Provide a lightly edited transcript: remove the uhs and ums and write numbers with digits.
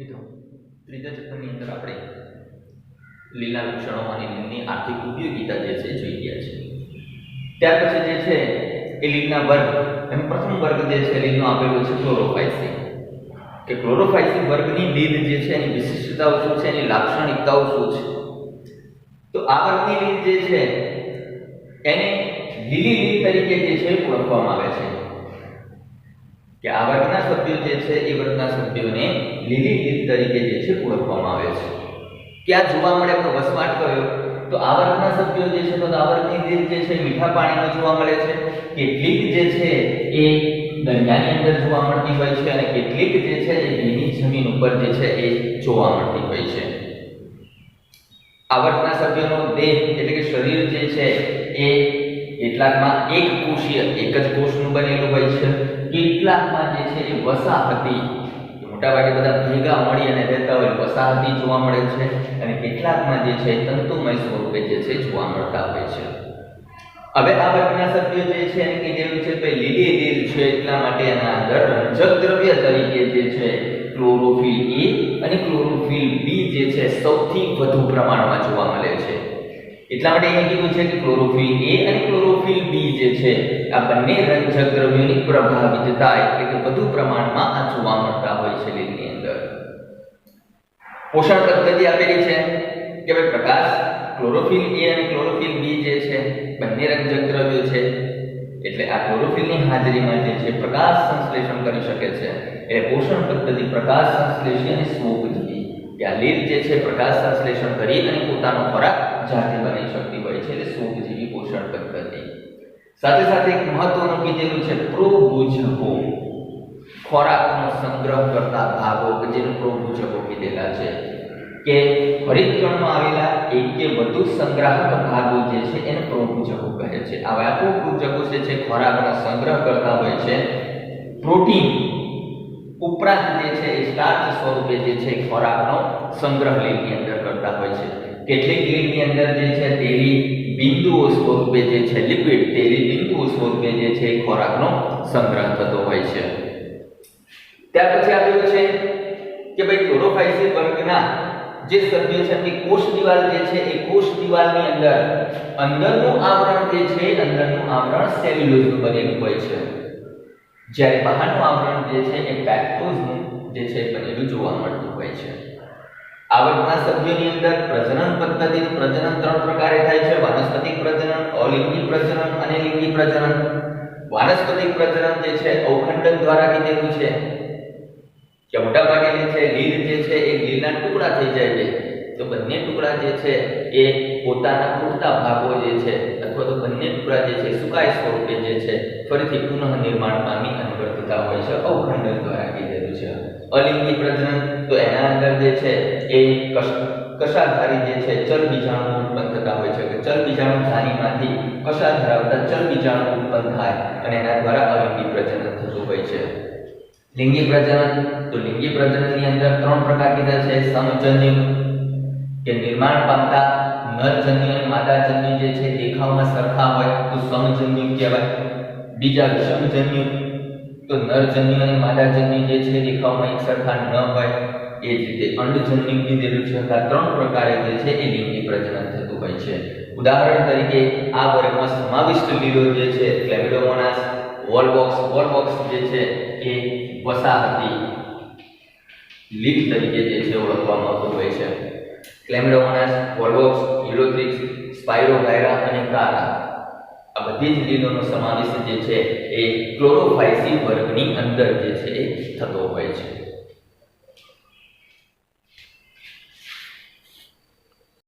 મિત્રો ત્રીજા ચેપ્ટરની અંદર આપણે લીલના લક્ષણો અને લીલની આર્થિક ઉપયોગિતા જે છે જોઈ ગયા છે। ત્યાર પછી જે છે એ લીલના વર્ગ, એમ પ્રથમ વર્ગ જે છે લીલનો આપેલો છે ક્લોરોફાઇસી, કે ક્લોરોફાઇસી વર્ગની લીલ જે છે એની વિશિષ્ટતાઓ શું છે, એની લાક્ષણિકતાઓ શું છે। તો આ વર્ગની લીલ જે છે એને લીલી લીલ તરીકે જે છે ઓળખવામાં આવે છે, કે આ વર્ગના સભ્યો જે છે એ વર્ગના સભ્યોને લીલી લીલ તરીકે જે છે ઓળખવામાં આવે છે। ક્યાં જોવા મળે તો વસવાટ કર્યો તો આ વર્ગના સભ્યો જે છે તો આ વર્ગની લીલ જે છે મીઠા પાણીમાં જોવા મળે છે, કેટલીક જે છે એ દરિયાની અંદર જોવા મળતી હોય છે અને કેટલીક જે છે એ ભીની જમીન ઉપર જે છે એ જોવા મળતી હોય છે। આ વર્ગના સભ્યોનો દેહ એટલે કે શરીર જે છે એ કેટલાકમાં એક કોષીય, એક જ કોષનું બનેલું હોય છે, કેટલાકમાં જે છે એ વસાહતી, મોટાભાગે બધા ભેગા મળી અને રહેતા હોય વસાહતી જોવા મળે છે, અને કેટલાકમાં જે છે તંતુમય સ્વરૂપે જે છે જોવા મળતા હોય છે। હવે આ વર્ગના સભ્યો જે છે એને કીધેલું છે કે લીલી લીલ છે એટલા માટે એના અંદર રંજક દ્રવ્ય તરીકે જે છે ક્લોરોફિલ એ અને ક્લોરોફિલ બી જે છે સૌથી વધુ પ્રમાણમાં જોવા મળે છે। એટલા માટે અહીંયા કીધું છે કે ક્લોરોફિલ એ અને ક્લોરોફિલ બી જે છે આ બંને રંજક દ્રવ્યોની પ્રભાવિતતા એટલે કે વધુ પ્રમાણમાં આ જોવા મળતા હોય છે લીલની અંદર। પોષણ પદ્ધતિ આપેલી છે કે ભાઈ પ્રકાશ, ક્લોરોફિલ એ અને ક્લોરોફિલ બી જે છે બંને રંજક દ્રવ્યો છે, એટલે આ ક્લોરોફિલની હાજરીમાં જે છે પ્રકાશ સંશ્લેષણ કરી શકે છે, એટલે પોષણ પદ્ધતિ પ્રકાશ સંશ્લેષી અને સ્વોપજીવી, કે આ લીલ જે છે પ્રકાશ સંશ્લેષણ કરી અને પોતાનો ખોરાક જાતે બનાવી શકતી હોય છે, એટલે સ્વોપજીવી પોષણ પદ્ધતિ। સાથે સાથે એક મહત્વનું કીધેલું છે પ્રોભૂજકો, ખોરાકનો સંગ્રહ કરતા ભાગો કે જેને પ્રોભૂજકો કીધેલા છે, કે હરિતકણમાં આવેલા એક કે વધુ સંગ્રાહક ભાગો જે છે એને પ્રોભૂજકો કહે છે। આવા પ્રોભૂજકો જે છે ખોરાકનો સંગ્રહ કરતા હોય છે, પ્રોટીન ઉપરાંત જે છે એ સ્ટાર્ચ સ્વરૂપે જે છે ખોરાકનો સંગ્રહ લીલની અંદર કરતા હોય છે। કેટલીક લીલની અંદર જે છે તેલી બિંદુઓ સ્વરૂપે જે છે લિપિડ, તેલી બિંદુઓ સ્વરૂપે જે છે ખોરાકનો સંગ્રહ થતો હોય છે। ત્યાર પછી આપ્યું છે કે ભાઈ ક્લોરોફાઇસી વર્ગના જે સભ્યો છે તે કોષ દિવાલ જે છે એ કોષ દિવાલની અંદર અંદરનું આવરણ જે છે અંદરનું આવરણ સેલ્યુલોઝનું બનેલું હોય છે, જ્યારે બહારનું આવરણ જે છે એ પેક્ટોઝનું જે છે બનેલું જોવા મળતું હોય છે। આ વર્ગના સભ્યોની અંદર પ્રજનન પદ્ધતિનું પ્રજનન ત્રણ પ્રકારે થાય છે: વાનસ્પતિક પ્રજનન, અલિંગી પ્રજનન અને લિંગી પ્રજનન। વાનસ્પતિક પ્રજનન જે છે અવખંડન દ્વારા કીધેલું છે, કે મોટા ભાગે જે છે લીલ જે છે એ લીલના ટુકડા થઈ જાય છે, તો બંને ટુકડા જે છે એ પોતાના પૂરતા ભાગો જે છે અથવા તો બંને ટુકડા જે છે સુકાય સ્વરૂપે જે છે ફરીથી પુનઃ નિર્માણ પામી અને વર્તતા હોય છે, અવખંડન દ્વારા કીધેલું છે। અલિંગી પ્રજનન તો એના અંદર જે છે એ કશાધારી જે છે ચલ બીજાણુ ઉત્પન્ન થતા હોય છે, કે ચલ બીજાણુ ધારીમાંથી કશા ધરાવતા ચલ બીજાણુ ઉત્પન્ન થાય અને એના દ્વારા અલિંગી પ્રજનન થતું હોય છે। લિંગી પ્રજનન તો લિંગી પ્રજનનની અંદર ત્રણ પ્રકાર કીધા છે: સમજન્યુ, કે નિર્માણ પામતા નરજન્યુ અને માદાજન્યુ જે છે દેખાવમાં સરખા હોય તો સમજન્યુ કહેવાય। બીજા વિષમજન્યુ, તો નરજન્યુ અને માદાજન્યુ જે છે દેખાવમાં એક સરખા ન હોય, એ જ રીતે અંડજન્યુ કીધેલું છે। આ ત્રણ પ્રકારે જે છે એ લિંગી પ્રજનન થતું હોય છે। ઉદાહરણ તરીકે આ વર્ગમાં સમાવિષ્ટ લીલો જે છે ક્લેમિડોમોનાસ, વોલવોક્સ જે છે એ વસાહતી લીલ તરીકે જે છે ઓળખવામાં આવતું હોય છે। ક્લેમિડોમોનાસ, વોલવોક્સ, યુલોથ્રિક્સ, સ્પાઇરોગાયરા અને કારા, આ બધી જ લીલોનો સમાવેશ જે છે એ ક્લોરોફાઇસી વર્ગની અંદર જે છે એ થતો હોય છે।